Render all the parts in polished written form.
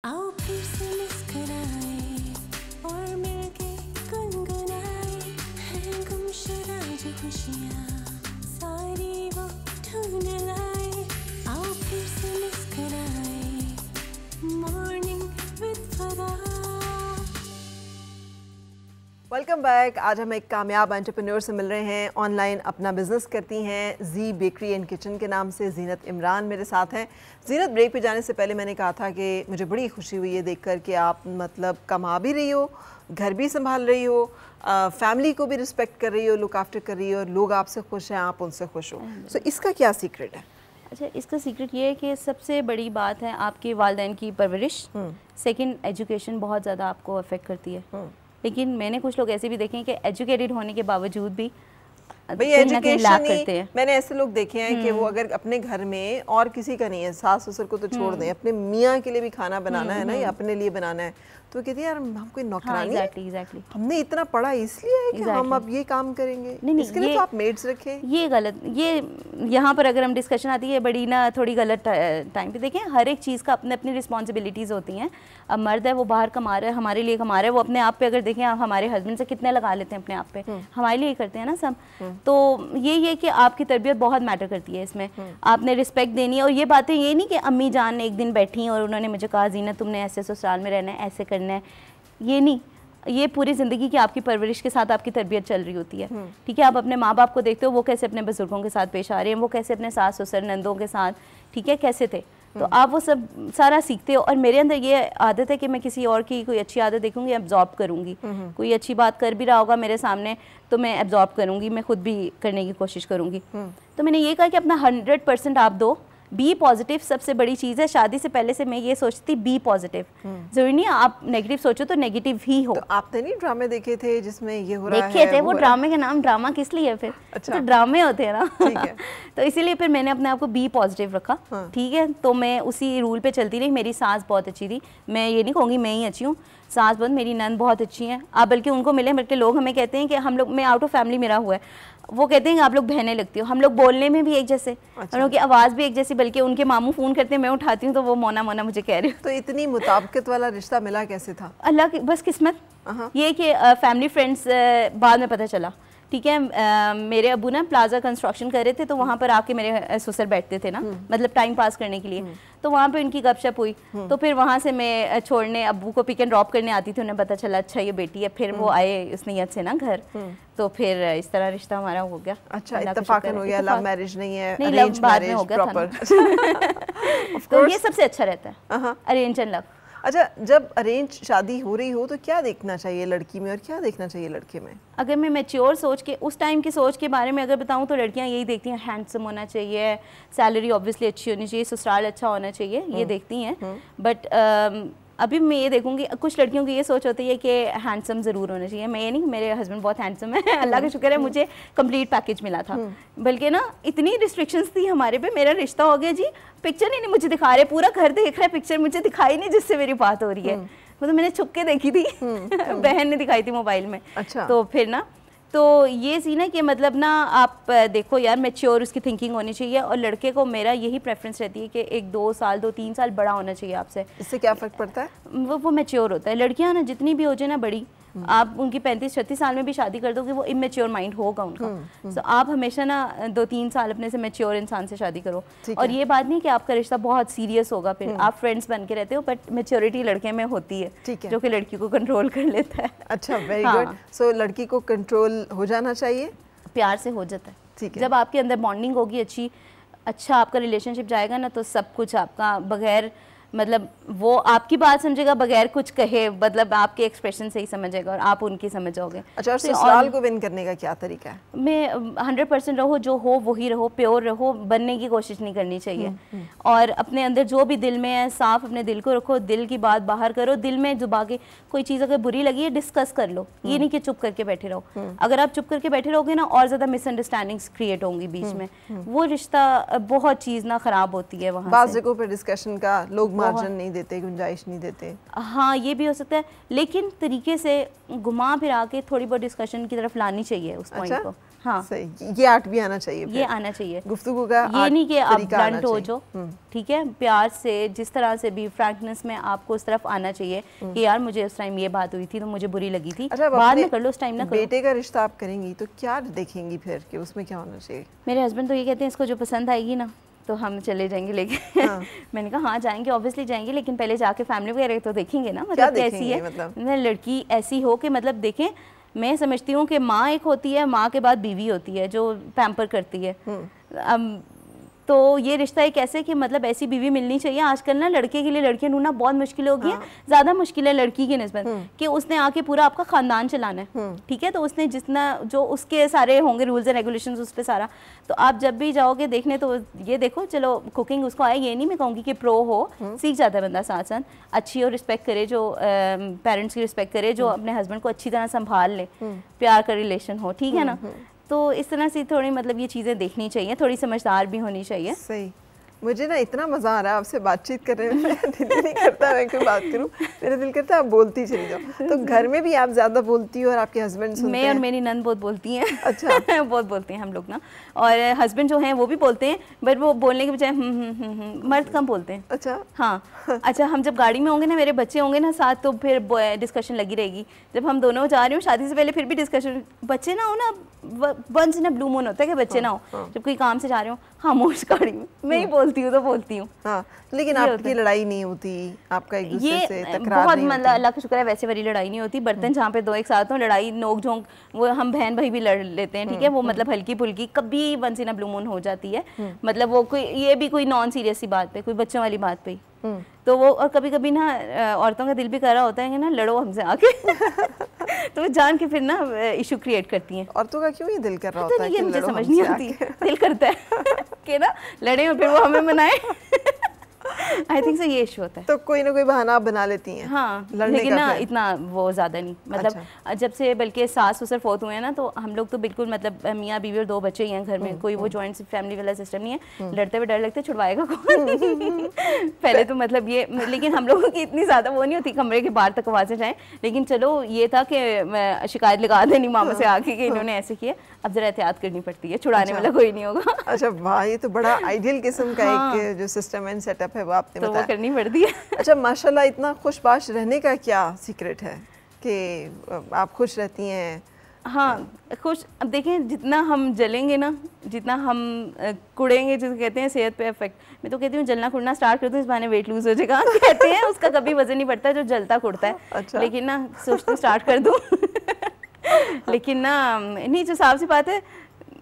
आओ फिर से मुस्कुराए और मिलके गुनगुनाए हैं गुमशुदा जो खुशियाँ सारी वो ढूंढ लाए। आओ फिर से मुस्कुराए morning with Farah. Welcome back. आज हम एक कामयाब एंटरप्रेन्योर से मिल रहे हैं। ऑनलाइन अपना बिजनेस करती हैं जी बेकरी एंड किचन के नाम से। ज़ीनत इमरान मेरे साथ हैं। ज़ीनत, ब्रेक पे जाने से पहले मैंने कहा था कि मुझे बड़ी खुशी हुई है देखकर कि आप मतलब कमा भी रही हो, घर भी संभाल रही हो, फैमिली को भी रिस्पेक्ट कर रही हो, लुक आफ्टर कर रही हो, और लोग आपसे खुश हैं, आप उनसे खुश हो। सो इसका क्या सीक्रेट है? अच्छा, इसका सीक्रेट ये है कि सबसे बड़ी बात है आपके वालिदैन की परवरिश। सेकंड, एजुकेशन बहुत ज़्यादा आपको अफेक्ट करती है। लेकिन मैंने कुछ लोग ऐसे भी देखे हैं कि एजुकेटेड होने के बावजूद भी भाई एजुकेशन ही, मैंने ऐसे लोग देखे हैं कि वो अगर अपने घर में और किसी का नहीं है, सास ससुर को तो छोड़ दें, अपने मियाँ के लिए भी खाना बनाना है ना, या अपने लिए बनाना है, तो कहती है यार हम कोई नौकरानी एग्जैक्टली हमने इतना पढ़ा इसलिए है कि हम अब ये काम करेंगे। नहीं, इसके लिए तो आप मेड्स रखें। ये गलत, ये यहाँ पर अगर हम डिस्कशन आती है बड़ी ना थोड़ी गलत टाइम पे। देखें, हर एक चीज़ का अपने अपनी रिस्पॉन्सिबिलिटीज़ होती हैं। अब मर्द है वो बाहर कमा रहा है, हमारे लिए कमा रहा है, वो अपने आप पे अगर देखें आप हमारे हस्बैंड से कितने लगा लेते हैं अपने आप पे, हमारे लिए करते हैं ना सब। तो ये कि आपकी तरबियत बहुत मैटर करती है इसमें, आपने रिस्पेक्ट देनी है। और ये बातें ये नहीं कि अम्मी जान एक दिन बैठी और उन्होंने मुझे कहा ज़ीनत तुमने ऐसे ससुराल में रहना है, ऐसे करना है, ये नहीं। ये पूरी ज़िंदगी की आपकी परवरिश के साथ आपकी तरबियत चल रही होती है। ठीक है, आप अपने माँ बाप को देखते हो वो कैसे अपने बुजुर्गों के साथ पेश आ रहे हैं, वो कैसे अपने सास ससुर नंदों के साथ, ठीक है, कैसे थे, तो आप वो सब सारा सीखते हो। और मेरे अंदर ये आदत है कि मैं किसी और की कोई अच्छी आदत देखूंगी, एब्जॉर्ब करूंगी। कोई अच्छी बात कर भी रहा होगा मेरे सामने तो मैं एब्जॉर्ब करूंगी, मैं खुद भी करने की कोशिश करूंगी। तो मैंने ये कहा कि अपना 100% आप दो, बी पॉजिटिव सबसे बड़ी चीज़ है। शादी से पहले से मैं ये सोचती बी पॉजिटिव, जरूरी नहीं आप नेगेटिव सोचो तो नेगेटिव ही हो। तो आपने नहीं ड्रामे देखे थे जिसमें ये हो रहा है? देखे थे, वो ड्रामे का नाम ड्रामा किस लिए है फिर? अच्छा। तो ड्रामे होते हैं ना। ठीक है। तो इसीलिए फिर मैंने अपने आप को बी पॉजिटिव रखा। ठीक है, तो मैं उसी रूल पे चलती रही। मेरी सास बहुत अच्छी थी, मैं ये नहीं कहूँगी मैं ही अच्छी हूँ, सास बहुत, मेरी नंद बहुत अच्छी हैं। आप बल्कि उनको मिले, बल्कि लोग हमें कहते हैं कि हम लोग, मैं आउट ऑफ फैमिली मेरा हुआ है, वो कहते हैं कि आप लोग बहनें लगती हो। हम लोग बोलने में भी एक जैसे, हम लोग की आवाज़ भी एक जैसी, बल्कि उनके मामू फ़ोन करते हैं, मैं उठाती हूँ तो वो मोना मोना मुझे कह रहे हो। तो इतनी मुताबिकत वाला रिश्ता मिला कैसे था? अल्लाह की बस किस्मत। ये कि फैमिली फ्रेंड्स बाद में पता चला। ठीक है, मेरे अबू ना प्लाजा कंस्ट्रक्शन कर रहे थे, तो वहाँ पर आके मेरे ससुर बैठते थे ना, मतलब टाइम पास करने के लिए। तो वहाँ पे उनकी गपशप हुई, तो फिर वहाँ से मैं छोड़ने अबू को पिक एंड ड्रॉप करने आती थी। उन्हें पता चला अच्छा ये बेटी है, फिर वो आए इस नीयत से ना घर, तो फिर इस तरह रिश्ता हमारा हो गया। अच्छा, इत्तेफाकन हो गया, लव मैरिज नहीं है, नहीं, अरेंज लव बाद में मैरिज हो गया प्रॉपर। तो ये सबसे अच्छा रहता है, अरेंज एंड लव। अच्छा, जब अरेंज शादी हो रही हो तो क्या देखना चाहिए लड़की में और क्या देखना चाहिए लड़के में? अगर मैं मैच्योर सोच के, उस टाइम की सोच के बारे में अगर बताऊं तो लड़कियां यही देखती हैं, हैंडसम होना चाहिए, सैलरी ऑब्वियसली अच्छी होनी चाहिए, ससुराल अच्छा होना चाहिए, ये देखती हैं। बट अभी मैं ये देखूंगी कुछ लड़कियों की ये सोच होती है कि हैंडसम ज़रूर होना चाहिए। मैं ये नहीं, मेरे हस्बैंड बहुत हैंडसम है, अल्लाह का शुक्र है मुझे कंप्लीट पैकेज मिला था। बल्कि ना इतनी रिस्ट्रिक्शंस थी हमारे पे, मेरा रिश्ता हो गया जी, पिक्चर ही नहीं मुझे दिखा रहे, पूरा घर देख रहा है, पिक्चर मुझे दिखाई नहीं जिससे मेरी बात हो रही है। वो तो मैंने छुप के देखी थी, बहन ने दिखाई थी मोबाइल में। अच्छा। तो फिर ना, तो ये सीन है कि मतलब ना आप देखो यार, मैच्योर उसकी थिंकिंग होनी चाहिए। और लड़के को मेरा यही प्रेफरेंस रहती है कि 1-2 साल 2-3 साल बड़ा होना चाहिए आपसे। इससे क्या फ़र्क पड़ता है? वो मैच्योर होता है। लड़कियां ना जितनी भी हो जाए ना बड़ी, आप उनकी 35-36 साल में भी शादी कर दोगे, वो इमेच्योर माइंड होगा उनका। तो आप हमेशा ना 2-3 साल अपने से मैच्योर इंसान से शादी करो। और ये बात नहीं कि आपका रिश्ता बहुत सीरियस होगा, फिर आप फ्रेंड्स बन के रहते हो, बट मैच्योरिटी लड़के में होती है, जो कि लड़की को कंट्रोल कर लेता है। अच्छा, वेरी गुड। सो लड़की को कंट्रोल हो जाना चाहिए, प्यार से हो जाता है। ठीक है, जब आपके अंदर बॉन्डिंग होगी अच्छी, अच्छा आपका रिलेशनशिप जाएगा ना, तो सब कुछ आपका बगैर, मतलब वो आपकी बात समझेगा बगैर कुछ कहे, मतलब आपके एक्सप्रेशन से ही समझेगा और आप उनकी समझ जाओगे। अच्छा, और ससुराल को विन करने का क्या तरीका है? मैं 100% रहो, जो हो वही रहो, प्योर रहो, बनने की कोशिश नहीं करनी चाहिए। और अपने अंदर जो भी दिल में है साफ अपने दिल को रखो, दिल की बात बाहर करो। दिल में जुबा के कोई चीज़ अगर बुरी लगी है डिस्कस कर लो, ये नहीं कि चुप करके बैठे रहो। अगर आप चुप करके बैठे रहोगे ना, और ज़्यादा मिसअंडरस्टैंडिंग्स क्रिएट होंगी बीच में, वो रिश्ता बहुत चीज़ ना ख़राब होती है। वहाँ बाज़ जगहों पर डिस्कशन का लोग मार्जिन नहीं देते, गुंजाइश नहीं देते। हाँ, ये भी हो सकता है, लेकिन तरीके से घुमा फिरा के थोड़ी बहुत डिस्कशन की तरफ लानी चाहिए उस पॉइंट को। हाँ सही, ये आर्ट भी आना चाहिए, ये आना चाहिए गुफ्तगू का। ये नहीं कि आप ब्लंट हो जो, ठीक है, प्यार से जिस तरह से भी फ्रैंकनेस में आपको उस तरफ आना चाहिए कि यार मुझे उस टाइम ये बात हुई थी तो मुझे बुरी लगी थी, बाद में कर लो, उस टाइम ना करो। बेटे का रिश्ता आप करेंगी तो क्या देखेंगी फिर कि उसमें क्या होना चाहिए? मेरे हस्बैंड तो ये कहते हैं इसको जो पसंद आएगी ना तो हम चले जाएंगे लेके। हाँ। मैंने कहा हाँ जाएंगे, ऑब्वियसली जाएंगे, लेकिन पहले जाके फैमिली वगैरह तो देखेंगे ना, मतलब कैसी है, मतलब लड़की ऐसी हो कि मतलब देखें। मैं समझती हूँ कि माँ एक होती है, माँ के बाद बीवी होती है जो पैम्पर करती है। तो ये रिश्ता एक ऐसे कि मतलब ऐसी बीवी मिलनी चाहिए। आजकल ना लड़के के लिए लड़कियां ढूंढना बहुत मुश्किल हो गई है, ज़्यादा मुश्किल है लड़की की निस्बत कि उसने आके पूरा आपका ख़ानदान चलाना है, ठीक है, तो उसने जितना जो उसके सारे होंगे रूल्स एंड रेगुलेशंस उस पर सारा, तो आप जब भी जाओगे देखने तो ये देखो, चलो कुकिंग उसको आए, ये नहीं मैं कहूँगी कि प्रो हो, सीख जाता है बंदा साथ साथ, अच्छी और रिस्पेक्ट करे, जो पेरेंट्स की रिस्पेक्ट करे, जो अपने हस्बैंड को अच्छी तरह संभाल ले, प्यार का रिलेशन हो, ठीक है ना। तो इस तरह से थोड़ी मतलब ये चीज़ें देखनी चाहिए, थोड़ी समझदार भी होनी चाहिए। सही। मुझे ना इतना मज़ा आ रहा है आपसे बातचीत करने में, दिल नहीं करता मैं कोई बात करूं, मेरा दिल करता है आप बोलती चली जाओ। तो घर में भी आप ज़्यादा बोलती हो और आपके हस्बैंड सुनते हैं? मैं और मेरी नंद बहुत बोलती हैं। अच्छा। बहुत बोलते हैं हम लोग ना, और हस्बैंड जो हैं वो भी बोलते हैं, बट वो बोलने के बजाय मर्द कम बोलते हैं। अच्छा। हाँ। अच्छा, हम जब गाड़ी में होंगे ना, मेरे बच्चे होंगे ना साथ, तो फिर डिस्कशन लगी रहेगी। जब हम दोनों जा रहे हो शादी से पहले फिर भी डिस्कशन, बच्चे ना हो ना, once in a blue moon होता है कि बच्चे ना हो, जब कोई काम से जा रहे हो खामोश गाड़ी में मैं ही बोलती हूँ तो बोलती हूँ। हाँ, लेकिन आपकी लड़ाई नहीं होती, आपका एक दूसरे से तकरार बहुत नहीं मतलब अल्लाह का शुक्र है वैसे वाली लड़ाई नहीं होती। बर्तन जहाँ पे दो एक साथ हो, लड़ाई नोक झोंक वो हम बहन भाई भी लड़ लेते हैं, ठीक है, वो मतलब हल्की फुल्की कभी once in a blue moon हो जाती है, मतलब वो कोई ये भी कोई नॉन सीरियस सी बात पे, कोई बच्चों वाली बात पे, तो वो, और कभी कभी ना औरतों का दिल भी कर रहा होता है कि ना लड़ो हमसे आके तो वो जान के फिर ना इशू क्रिएट करती हैं। औरतों का क्यों ये दिल कर रहा होता है? ये मुझे समझ नहीं आती, दिल करता है कि ना लड़े और फिर वो हमें मनाए। आई थिंक ये इशू होता है, तो कोई ना कोई बहाना आप बना लेती हैं। हाँ, लेकिन ना इतना वो ज़्यादा नहीं, मतलब अच्छा। जब से बल्कि सास ससुर फोत हुए हैं ना, तो हम लोग तो बिल्कुल मतलब मियाँ बीवी और दो बच्चे ही हैं घर में, कोई वो जॉइंट फैमिली वाला सिस्टम नहीं है। लड़ते हुए डर लगता है छुड़वाएगा कौन पहले तो मतलब ये, लेकिन हम लोगों की इतनी ज़्यादा वो नहीं होती कमरे के बाहर तक आवाज़ें जाएँ, लेकिन चलो ये था कि शिकायत लगा देनी मामा से आके कि इन्होंने ऐसे किया। अब जरा एहतियात करनी पड़ती है, छुड़ाने वाला कोई नहीं होगा। अच्छा वाह, ये तो बड़ा आइडियल किस्म का एक जो सिस्टम एंड सेटअप है वो आपने बताया, वो करनी पड़ती है। अच्छा माशाल्लाह, इतना खुशबाश रहने का क्या सीक्रेट है कि आप खुश रहती हैं? हाँ खुश, अब देखें जितना हम जलेंगे ना, जितना हम कुड़ेंगे, जिसे कहते हैं सेहत पे इफेक्ट, मैं तो कहती हूँ जलना कुड़ना स्टार्ट कर दूँ, इस बहाने वेट लूज हो जाएगा। कहते हैं उसका कभी वजन नहीं बढ़ता जो जलता कुड़ता है। अच्छा। लेकिन ना सोचते स्टार्ट कर दूँ लेकिन ना नहीं, जो साफ सी बात है,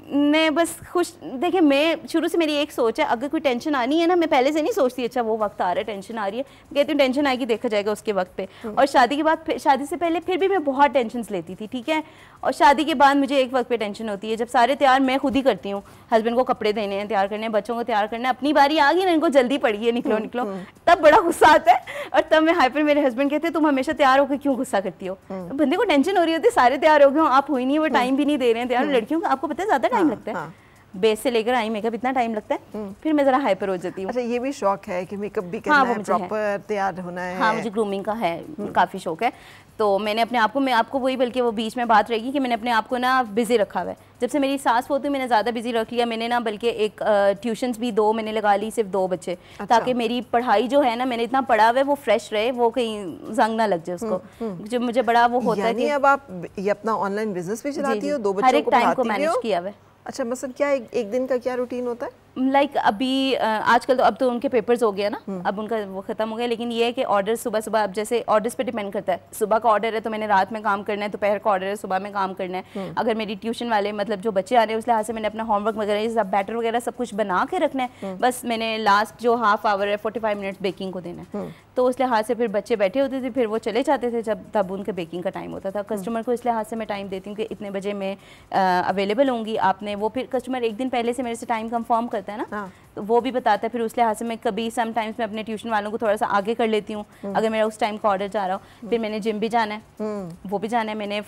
मैं बस खुश। देखिए मैं शुरू से मेरी एक सोच है, अगर कोई टेंशन आनी है ना, मैं पहले से नहीं सोचती अच्छा वो वक्त आ रहा है टेंशन आ रही है, कहती हूँ टेंशन आएगी देखा जाएगा उसके वक्त पे। और शादी के बाद, शादी से पहले फिर भी मैं बहुत टेंशन लेती थी, ठीक है, और शादी के बाद मुझे एक वक्त पे टेंशन होती है, जब सारे तैयार मैं खुद ही करती हूँ, हस्बैंड को कपड़े देने हैं, तैयार करने हैं, बच्चों को तैयार करना है, अपनी बारी आ गई ना, इनको जल्दी पड़ी है, निकलो निकलो, तब बड़ा गुस्सा आता है। और तब मैं हाइपर, मेरे हस्बैंड कहते हैं तुम हमेशा तैयार होकर क्यों गुस्सा करती हो? तो बंदे को टेंशन हो रही होती है, सारे तैयार हो गए, आप हुई नहीं, वो टाइम भी नहीं दे रहे हैं तैयार। लड़कियों को आपको पता है ज्यादा टाइम लगता है, बेस से लेकर आई मेकअप इतना टाइम लगता है, फिर मैं जरा हाइपर हो जाती हूँ। अच्छा, ये भी शौक है कि मेकअप भी करना है, प्रॉपर तैयार होना है? हाँ, मुझे ग्रूमिंग का है, काफ़ी शौक है। तो मैंने अपने आप को, मैं आपको वही, बल्कि वो बीच में बात रहेगी कि मैंने अपने आप को ना बिजी रखा हुआ है। जब से मेरी सास होती मैंने ज़्यादा बिजी रख लिया, मैंने ना बल्कि एक ट्यूशन्स भी 2 मैंने लगा ली, सिर्फ 2 बच्चे। अच्छा। ताकि मेरी पढ़ाई जो है ना, मैंने इतना पढ़ा हुआ है वो फ्रेश रहे, वो कहीं जंग ना लग जाए उसको। जो मुझे बड़ा वो होता है कि अब आप ये अपना ऑनलाइन बिजनेस भी चलाती हो, 2 बच्चों को हर एक टाइम को मैनेज किया हुआ है। अच्छा, मतलब क्या एक दिन का क्या रूटीन होता है? लाइक अभी आजकल तो अब तो उनके पेपर्स हो गया ना, अब उनका वो खत्म हो गया, लेकिन ये है कि ऑर्डर सुबह सुबह, अब जैसे ऑर्डर्स पे डिपेंड करता है, सुबह का ऑर्डर है तो मैंने रात में काम करना है, दोपहर का ऑर्डर है सुबह में काम करना है। अगर मेरी ट्यूशन वाले मतलब जो बच्चे आ रहे हैं उस लिहाज से मैंने अपना होमवर्क वगैरह सब बैटर वगैरह सब कुछ बना के रखना है, बस मैंने लास्ट जो हाफ आवर है 45 मिनट्स बेकिंग को देना है। तो उस लिहाज से फिर बच्चे बैठे होते थे, फिर वो चले जाते थे जब तब उनके बेकिंग का टाइम होता था। कस्टमर को इस लिहाज से मैं टाइम देती हूँ कि इतने बजे मैं अवेलेबल होंगी, आपने वो फिर कस्टमर एक दिन पहले से मेरे से टाइम कंफर्म करता है ना, वो भी बताता है। फिर उस लिहाज से मैं कभी समटाइम्स मैं अपने ट्यूशन वालों को थोड़ा सा आगे कर लेती हूँ अगर मेरा उस टाइम का ऑर्डर जा रहा हो। फिर मैंने जिम भी जाना है, वो भी जाना है। मैंने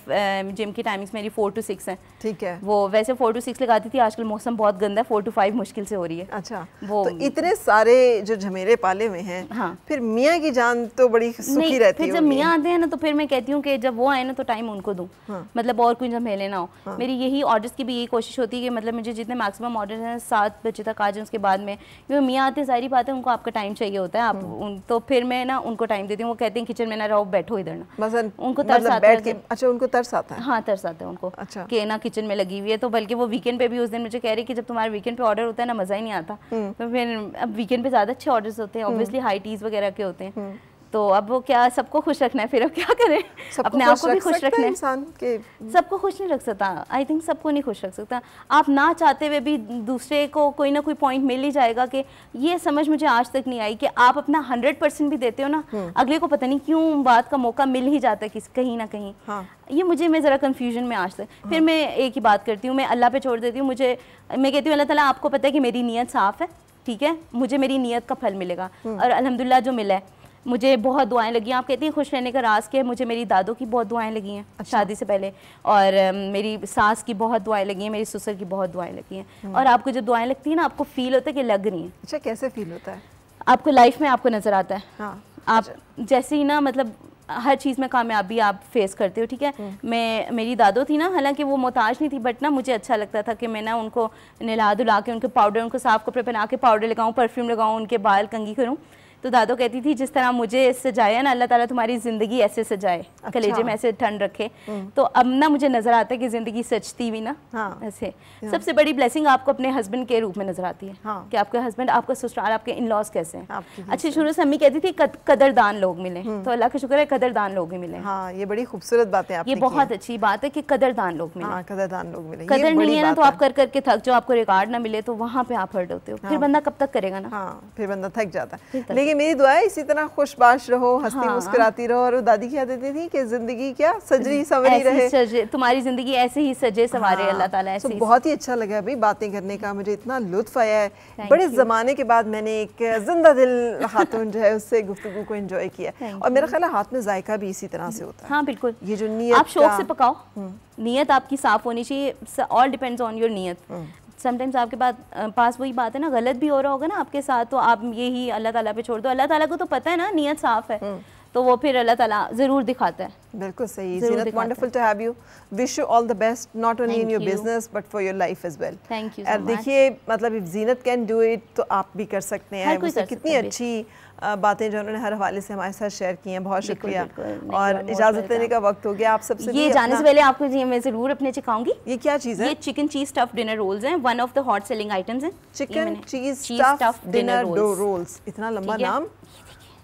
जिम की टाइमिंग्स मेरी 4 to 6 है। ठीक है। वो वैसे 4 to 6 लगाती थी, आजकल मौसम बहुत गंदा है, 4 to 5 मुश्किल से हो रही है। अच्छा, वो तो इतने सारे जो झमेले पाले हुए हैं, हाँ, फिर मियाँ की जान तो बड़ी सुखी रहती है। फिर जब मियाँ आते हैं ना तो फिर मैं कहती हूँ कि जब वो आए ना तो टाइम उनको दूँ, मतलब और कोई झमेले ना हो। मेरी यही ऑर्डर्स की भी यही कोशिश होती है कि मतलब मुझे जितने मैक्सिमम ऑर्डर्स हैं 7 बजे तक आ जाए। उसके बाद में क्योंकि मियाँ आते हैं, सारी बात है, उनको आपका टाइम चाहिए होता है, आप तो फिर मैं ना उनको टाइम देती हूँ। वो कहते हैं किचन में ना रहो, बैठो इधर ना, मसलन उनको तरस आता है। अच्छा, उनको तरस आता है? हाँ, तरस आता है उनको। अच्छा, कि ना किचन में लगी हुई है। तो बल्कि वो वीकेंड पे भी उस दिन मुझे कह रही कि जब तुम्हारे वीकेंड पे ऑर्डर होता है ना मज़ा ही नहीं आता। तो फिर अब वीकेंड पे ज़्यादा अच्छे ऑर्डर्स होते हैं, ऑब्वियसली हाई टीज़ वगैरह के होते हैं। तो अब वो क्या, सबको खुश रखना है, फिर अब क्या करें, अपने आप को भी खुश रखना है। इंसान के सबको खुश नहीं रख सकता, आई थिंक सबको नहीं खुश रख सकता। आप ना चाहते हुए भी दूसरे को कोई ना कोई पॉइंट मिल ही जाएगा। कि ये समझ मुझे आज तक नहीं आई कि आप अपना 100% भी देते हो ना, अगले को पता नहीं क्यों बात का मौका मिल ही जाता है कहीं ना कहीं। हाँ। ये मैं ज़रा कन्फ्यूजन में आज तक। फिर मैं एक ही बात करती हूँ, मैं अल्लाह पे छोड़ देती हूँ। मैं कहती हूँ अल्लाह ताला आपको पता है कि मेरी नीयत साफ़ है, ठीक है, मुझे मेरी नीयत का फल मिलेगा। और अल्हम्दुलिल्लाह जो मिला है, मुझे बहुत दुआएं लगी हैं। आप कहती हैं खुश रहने का राज क्या है, मुझे मेरी दादों की बहुत दुआएं लगी हैं। अच्छा। शादी से पहले, और मेरी सास की बहुत दुआएं लगी हैं, मेरी ससुर की बहुत दुआएं लगी हैं। और आपको जब दुआएं लगती हैं ना, आपको फील होता है कि लग रही हैं। अच्छा, कैसे फील होता है? आपको लाइफ में आपको नज़र आता है। हाँ। आप जैसे ही ना, मतलब हर चीज़ में कामयाबी आप फेस करते हो, ठीक है। मेरी दादो थी ना, हालांकि वो मोहताज नहीं थी, बट ना मुझे अच्छा लगता था कि मैं ना उनको नहला धुला के, उनके पाउडर, उनको साफ कपड़े पहना के पाउडर लगाऊँ, परफ्यूम लगाऊँ, उनके बाल कंघी करूँ। तो दादो कहती थी जिस तरह मुझे सजाया ना, अल्लाह ताला तुम्हारी ज़िंदगी ऐसे सजाए। अच्छा। कलेजे में ऐसे ठंड रखे। तो अब ना मुझे नज़र आता है कि ज़िंदगी सजती हुई ना। हाँ। ऐसे सबसे बड़ी ब्लेसिंग आपको अपने हस्बैंड के रूप में नज़र आती है। हाँ। कि आपके हस्बैंड, आपका ससुराल, आपके इन लॉज कैसे हैं। अच्छी, शुरू से अम्मी कहती थी कदरदान लोग मिले, तो अल्लाह का शुक्र है कदरदान लोग ही मिले। हाँ, ये बड़ी खूबसूरत बात है, ये बहुत अच्छी बात है कि कदरदान लोग मिले। हाँ, कदरदान लोग मिले। कदर नहीं है ना तो आप कर करके थक जाओ, आपको रिकॉर्ड ना मिले तो वहाँ पे आप हर्ट होते हो। फिर बंदा कब तक करेगा ना। हाँ, फिर बंदा थक जाता है। लेकिन मेरी दुआ है इसी तरह खुशबाश रहो, हंसती मुस्कुराती रहो। और वो दादी क्या देती थी कि जिंदगी क्या सजरी संवरी रहे, तुम्हारी जिंदगी ऐसे ही सजे संवारे अल्लाह ताला ऐसे। बहुत ही अच्छा लगा भाई बातें करने का, मुझे इतना लुत्फ आया है। बड़े ज़माने के बाद मैंने एक जिंदा दिल खातून जो है उससे गुफ्तगू को एंजॉय किया। और मेरा ख्याल है हाथ में जायका भी इसी तरह से होता है। हाँ बिल्कुल, ये जो नीयत आप शौक से पकाओ, नीयत आपकी साफ होनी चाहिए। ऑल डिपेंड्स ऑन योर नीयत। समटाइम्स आपके पास वही बात है ना, गलत भी हो रहा होगा ना आपके साथ, तो आप यही अल्लाह ताला पे छोड़ दो। अल्लाह ताला को तो पता है ना नीयत साफ है, तो वो फिर अल्लाह ताला ज़रूर दिखाता है। बिल्कुल सही। Zeenat, wonderful to have you. Wish you all the best, not only in your business but for your life as well. Thank you. और देखिए, मतलब if Zeenat can do it तो आप भी कर सकते हैं। वो कितनी अच्छी बातें जो उन्होंने हर हवाले से हमारे साथ शेयर की हैं। बहुत शुक्रिया। और इजाज़त लेने का वक्त हो गया आप सबसे। ये जाने से पहले आपको मैं ज़रूर अपने चिकाऊंगी। ये क्या चीज़ है? ये chicken cheese stuffed dinner rolls हैं, one of the hot selling items हैं। Chicken cheese stuffed dinner rolls, इतना लंबा नाम।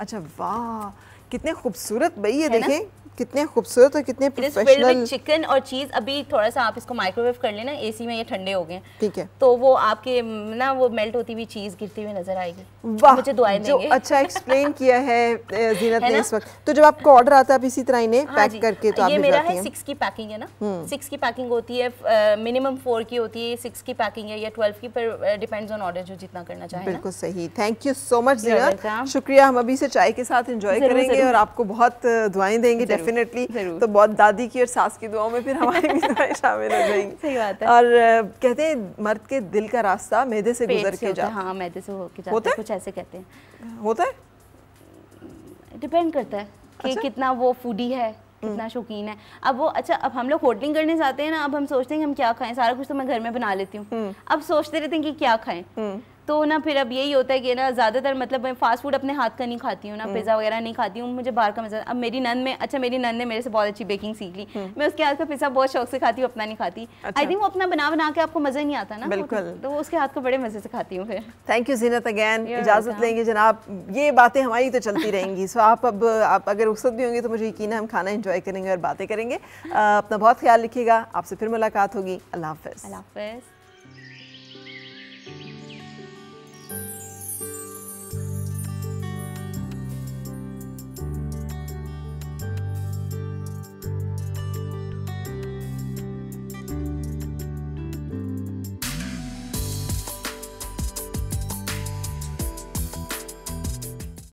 अच्छा वाह, कितने खूबसूरत भाई, ये देखें कितने खूबसूरत और कितने प्रोफेशनल। चिकन और चीज़, अभी थोड़ा सा आप इसको माइक्रोवेव कर लेना, एसी में ये ठंडे हो गए, ठीक है, तो वो आपके ना वो मेल्ट होती हुई चीज़ गिरती हुई नजर आएगी। वाह, मुझे दुआएं देंगे। अच्छा एक्सप्लेन किया है ज़ीनत ने इस वक्त। तो जब आपको ऑर्डर आता है आप इसी तरह इन्हें पैक करके तो आप ये मेरा है 6 की पैकिंग है ना, 6 की पैकिंग होती है, मिनिमम 4 की होती है, 6 की पैकिंग है या 12 की, पर डिपेंड्स ऑन ऑर्डर जो जितना करना चाहे। बिल्कुल सही, थैंक यू सो मच ज़ीनत, शुक्रिया। हम अभी से चाय के साथ एंजॉय करेंगे और आपको बहुत दुआएं देंगे डेफिनेटली। तो बहुत दादी की और सास की दुआओं में फिर हमारी भी दुआएं शामिल हो जाएंगी। सही बात है। और कहते हैं मर्द के दिल का रास्ता मैदे से गुजर के जाता है। हाँ, मैदे से होके जाता है, कुछ ऐसे कहते हैं। होता है, डिपेंड करता है कि कितना वो फूडी है, कितना शौकीन है। अब वो अच्छा, अब हम लोग होटलिंग करने जाते हैं ना, अब हम सोचते हैं कि हम क्या खाएं, सारा कुछ तो मैं घर में बना लेती हूँ, अब सोचते रहते हैं कि क्या खाएं। तो ना फिर अब यही होता है कि ना ज़्यादातर मतलब मैं फास्ट फूड अपने हाथ का नहीं खाती हूँ ना, पिज़्ज़ा वगैरह नहीं खाती हूँ, मुझे बाहर का मज़ा। अब मेरी नंद ने मेरे से बहुत अच्छी बेकिंग सीख ली, मैं उसके हाथ का पिज़्ज़ा बहुत शौक से खाती हूँ, अपना नहीं खाती। आई थिंक वो अपना बना के आपको मज़ा ही नहीं आता ना, बिल्कुल, तो वो उसके हाथ को बड़े मज़े से खाती हूँ फिर। थैंक यू ज़ीनत अगैन, इजाज़त लेंगे जनाब, ये बातें हमारी तो चलती रहेंगी। सो आप अगर रुखसत भी होंगे तो मुझे यकीन है हम खाना एंजॉय करेंगे और बातें करेंगे। अपना बहुत ख्याल रखिएगा, आपसे फिर मुलाकात होगी। अल्लाह हाफ़िज़। अल्लाह हाफ़िज़।